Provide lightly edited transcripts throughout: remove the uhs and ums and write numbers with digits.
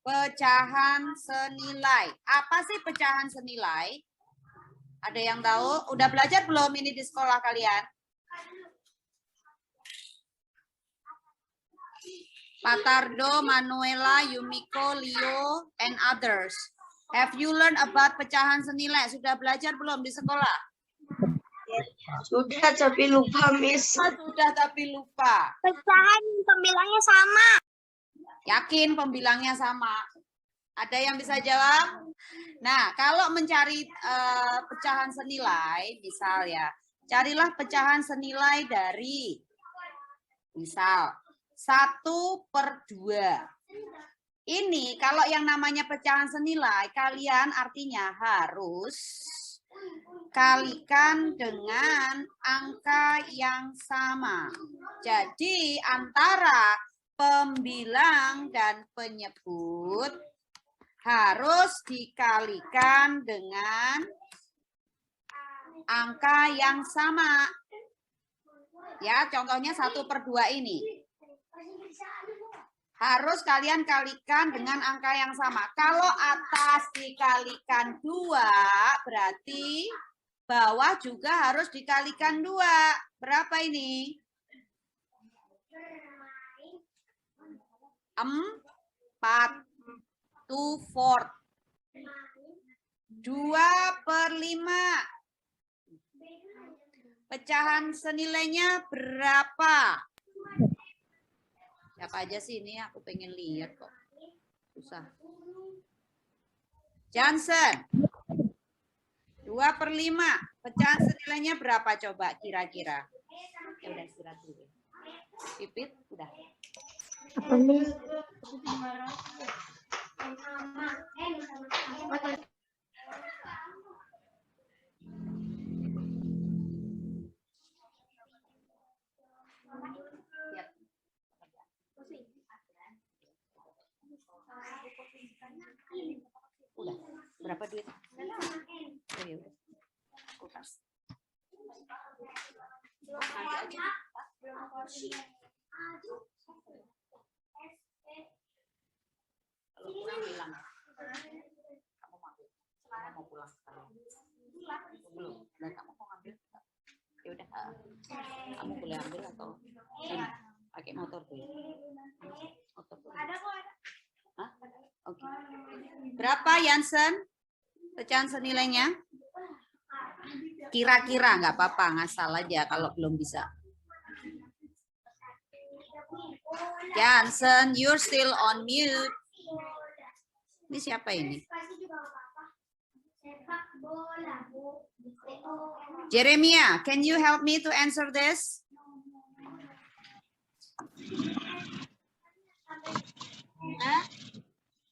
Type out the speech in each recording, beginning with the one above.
pecahan senilai. Apa sih pecahan senilai? Ada yang tahu? Udah belajar belum ini di sekolah kalian? Patardo, Manuela, Yumiko, Leo, and others. Have you learned about pecahan senilai? Sudah belajar belum di sekolah? Sudah tapi lupa, Miss. Sudah tapi lupa. Pecahan pembilangnya sama. Yakin pembilangnya sama? Ada yang bisa jawab? Nah, kalau mencari pecahan senilai, misal ya, carilah pecahan senilai dari, misal, 1/2. Ini kalau yang namanya pecahan senilai, kalian artinya harus kalikan dengan angka yang sama. Jadi antara pembilang dan penyebut harus dikalikan dengan angka yang sama. Ya, contohnya 1/2 ini. Harus kalian kalikan dengan angka yang sama. Kalau atas dikalikan 2, berarti bawah juga harus dikalikan 2. Berapa ini? 4. 2/4. 2/5. Pecahan senilainya berapa? Siapa aja sih ini? Aku pengen lihat kok. Susah. Johnson. 2/5. Pecahan senilainya berapa coba kira-kira? Ya udah istirahat dulu. Pipit, udah. Apa nih? Udah. Berapa duit? Oh, ya udah. Kulkas. Nanti aja. Kalau pulang bilang. Kamu mau pulang sekarang? Belum. Dan kamu mau ngambil? Ya udah. Kamu boleh ambil atau ini pakai motor dulu. Motor dulu. Hah? Oke. Berapa Jansen? Pecahan senilainya? Kira-kira nggak apa-apa, ngasal aja kalau belum bisa. Jansen, you're still on mute. Ini siapa ini? Jeremia, can you help me to answer this? Nah,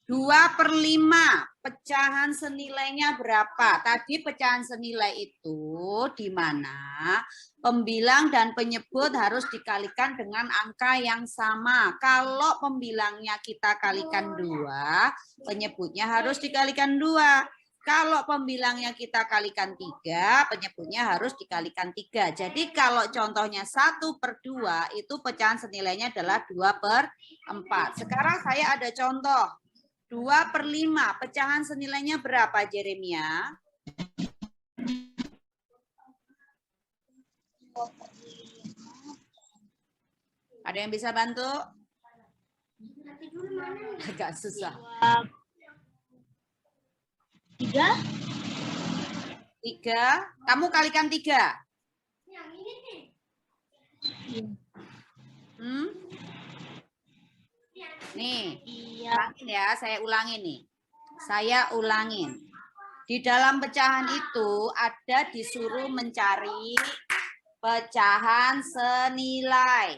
2/5. Pecahan senilainya berapa? Tadi pecahan senilai itu di mana pembilang dan penyebut harus dikalikan dengan angka yang sama. Kalau pembilangnya kita kalikan 2, penyebutnya harus dikalikan 2. Kalau pembilangnya kita kalikan 3, penyebutnya harus dikalikan 3. Jadi kalau contohnya 1/2 itu pecahan senilainya adalah 2/4. Sekarang saya ada contoh. 2/5. Pecahan senilainya berapa, Jeremia? Ada yang bisa bantu? Agak susah. 3. 3. Kamu kalikan 3. Nih, ulangin ya, saya ulangin nih. Saya ulangin. Di dalam pecahan itu ada disuruh mencari pecahan senilai.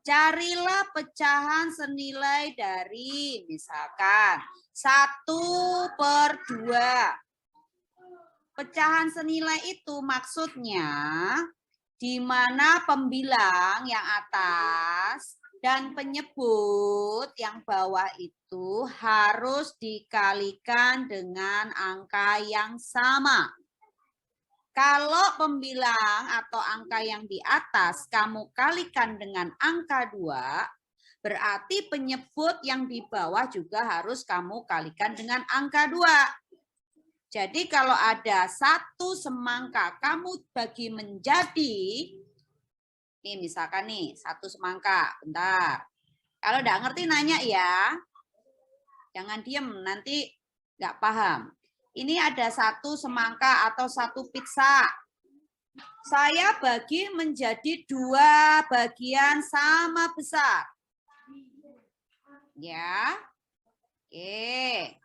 Carilah pecahan senilai dari misalkan 1/2. Pecahan senilai itu maksudnya di mana pembilang yang atas dan penyebut yang bawah itu harus dikalikan dengan angka yang sama. Kalau pembilang atau angka yang di atas kamu kalikan dengan angka 2, Berarti penyebut yang di bawah juga harus kamu kalikan dengan angka 2. Jadi kalau ada 1 semangka kamu bagi menjadi, nih misalkan nih 1 semangka, bentar. Kalau nggak ngerti nanya ya, jangan diem nanti nggak paham. Ini ada 1 semangka atau 1 pizza. Saya bagi menjadi 2 bagian sama besar. Ya, oke.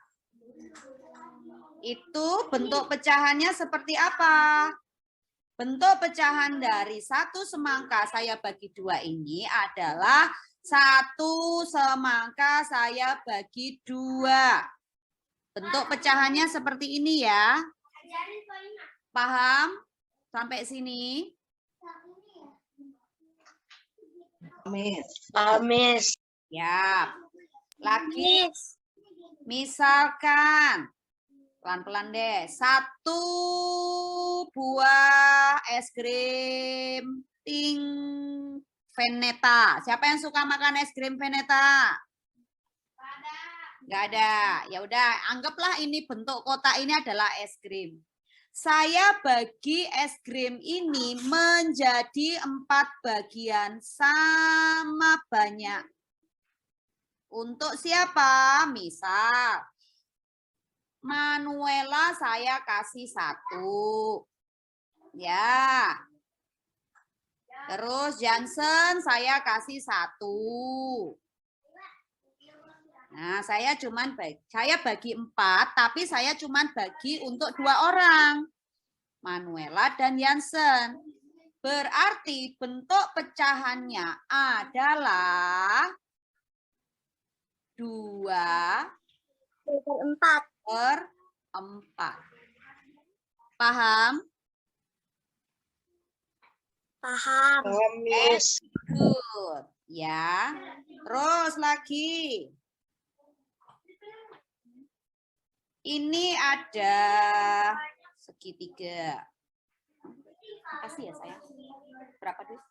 Itu bentuk pecahannya seperti apa? Bentuk pecahan dari 1 semangka saya bagi 2 ini adalah 1 semangka saya bagi 2. Bentuk pecahannya seperti ini ya. Paham? Sampai sini? Amis. Ya. Lagi. Misalkan. Pelan-pelan deh. 1 buah es krim ting Veneta. Siapa yang suka makan es krim Veneta? Nggak ada. Ya udah, anggaplah ini bentuk kotak ini adalah es krim. Saya bagi es krim ini menjadi 4 bagian sama banyak. Untuk siapa? Misal, Manuela saya kasih 1. Ya. Terus Johnson saya kasih 1. Nah, saya bagi 4, tapi saya cuman bagi untuk 2 orang. Manuela dan Jansen. Berarti bentuk pecahannya adalah 2 per 4. Paham? Paham. Good. Ya. Terus lagi. Ini ada segitiga. Makasih ya sayang. Berapa duit?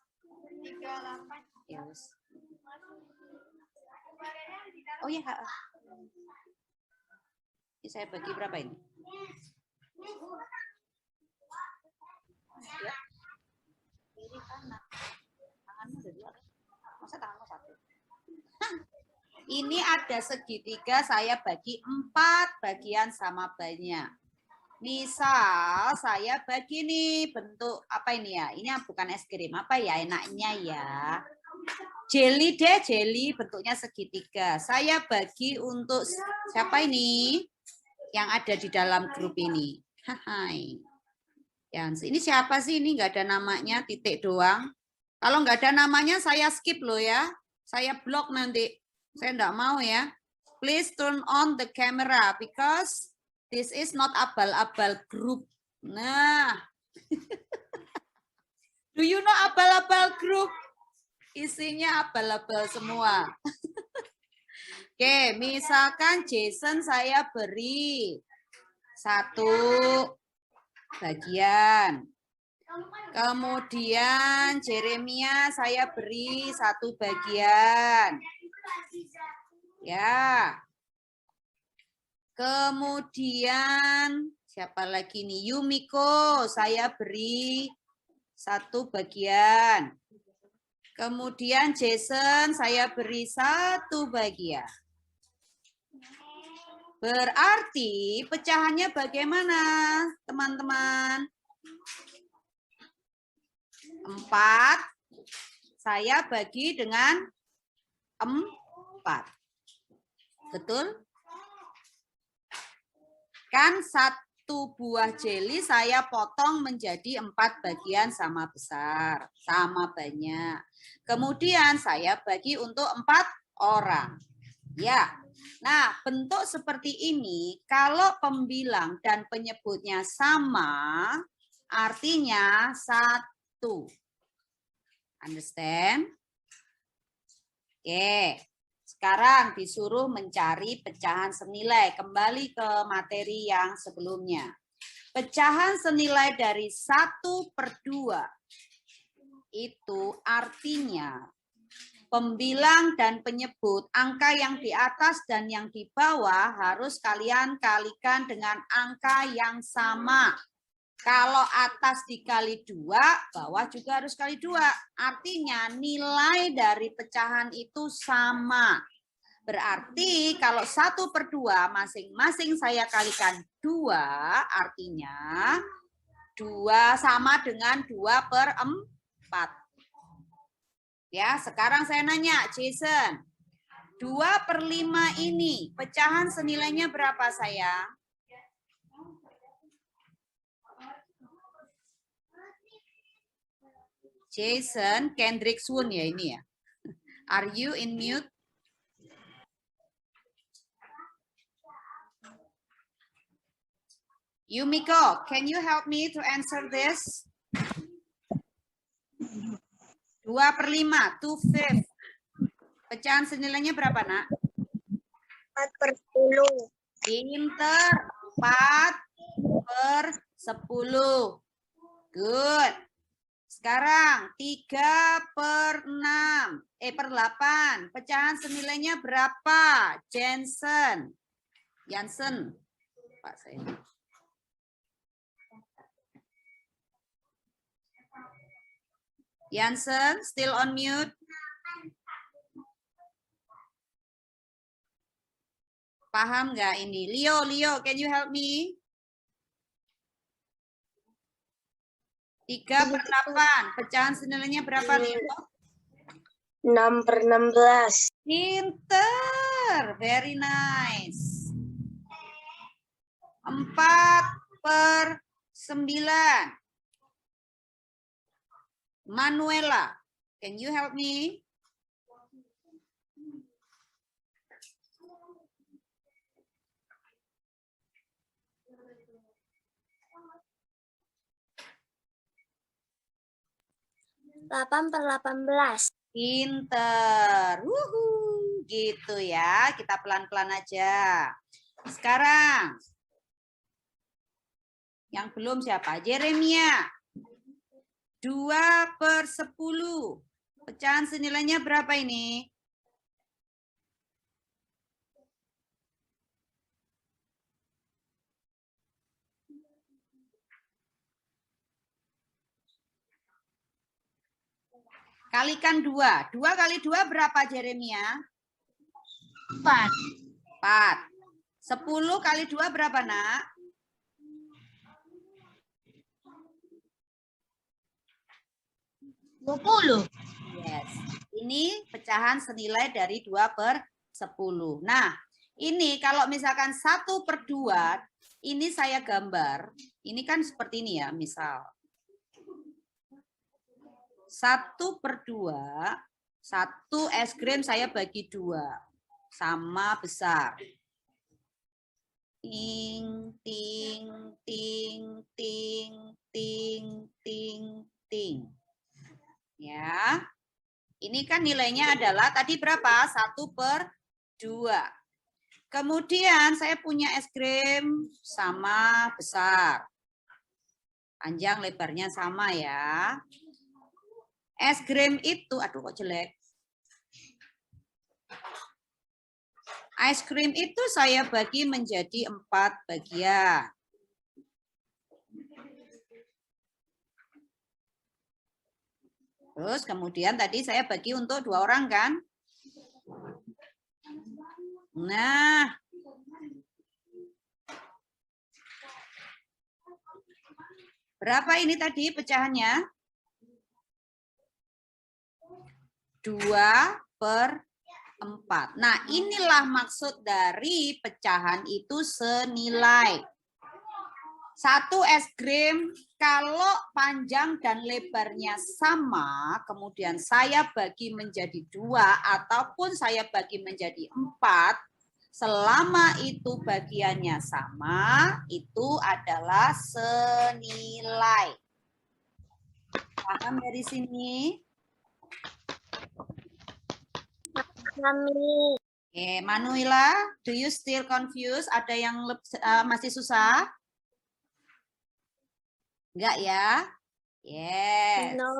38. Yes. Oh ya. Ini saya bagi berapa ini? Ya. Kiri kanan. Tanganmu ada 2. Masa tanganmu 1? Ini ada segitiga, saya bagi 4 bagian sama banyak. Misal saya bagi nih bentuk apa ini ya? Ini bukan es krim, apa ya enaknya ya? Jelly deh, jelly bentuknya segitiga. Saya bagi untuk siapa ini? Yang ada di dalam grup ini. Hai. Ini siapa sih? Ini nggak ada namanya, titik doang. Kalau nggak ada namanya saya skip loh ya. Saya blok nanti. Saya enggak mau ya. Please turn on the camera because this is not abal-abal group. Nah. Do you know abal-abal group? Isinya abal-abal semua. Oke, misalkan Jason saya beri 1 bagian. Kemudian Jeremia saya beri 1 bagian. Ya. Kemudian siapa lagi nih? Yumiko saya beri 1 bagian. Kemudian Jason saya beri 1 bagian. Berarti pecahannya bagaimana, teman-teman? 4 saya bagi dengan 4. Betul? Kan 1 buah jeli saya potong menjadi 4 bagian sama besar, sama banyak. Kemudian saya bagi untuk 4 orang. Ya. Nah, bentuk seperti ini kalau pembilang dan penyebutnya sama, artinya 1. Understand? Oke. Sekarang disuruh mencari pecahan senilai. Kembali ke materi yang sebelumnya. Pecahan senilai dari 1/2 itu artinya pembilang dan penyebut, angka yang di atas dan yang di bawah harus kalian kalikan dengan angka yang sama. Kalau atas dikali 2, bawah juga harus kali 2. Artinya nilai dari pecahan itu sama. Berarti kalau 1/2 masing-masing saya kalikan 2, artinya 2 sama dengan 2/4. Ya, sekarang saya nanya, Jason. 2/5 ini pecahan senilainya berapa, sayang? Jason, Kendrick Swun ya ini ya. Are you in mute? Yumiko, can you help me to answer this? 2/5, 2/5. Pecahan senilainya berapa, nak? 4/10. Pinter, 4/10. Good. Sekarang 3/8. Pecahan senilainya berapa? Jansen. Pak saya. Jansen, still on mute. Paham nggak ini? Leo, can you help me? 3/8. Pecahan senilainya berapa, Leo? 6/16. Pinter, very nice. 4/9. Manuela, can you help me? Delapan per 18. Pinter, gitu ya. Kita pelan-pelan aja. Sekarang, yang belum siapa? Jeremia. 2/10. Pecahan senilainya berapa ini? Kalikan 2. 2 kali 2 berapa, Jeremia? 4. 4. 10 kali 2 berapa, nak? 20. Yes. Ini pecahan senilai dari 2/10. Nah, ini kalau misalkan 1/2, ini saya gambar. Ini kan seperti ini ya, misal. 1/2, 1 es krim saya bagi 2. Sama besar. Ting, ting, ting, ting, ting, ting, ting. Ya, ini kan nilainya adalah tadi berapa? 1/2. Kemudian saya punya es krim sama besar. Panjang lebarnya sama ya. Es krim itu, aduh kok jelek. Es krim itu saya bagi menjadi 4 bagian. Terus kemudian tadi saya bagi untuk 2 orang kan? Nah. Berapa ini tadi pecahannya? 2/4. Nah, inilah maksud dari pecahan itu senilai. 1 es krim, kalau panjang dan lebarnya sama, kemudian saya bagi menjadi 2, ataupun saya bagi menjadi 4, selama itu bagiannya sama, itu adalah senilai. Paham dari sini? Oke, Manuela, do you still confused? Ada yang masih susah? Enggak ya? Yes. No.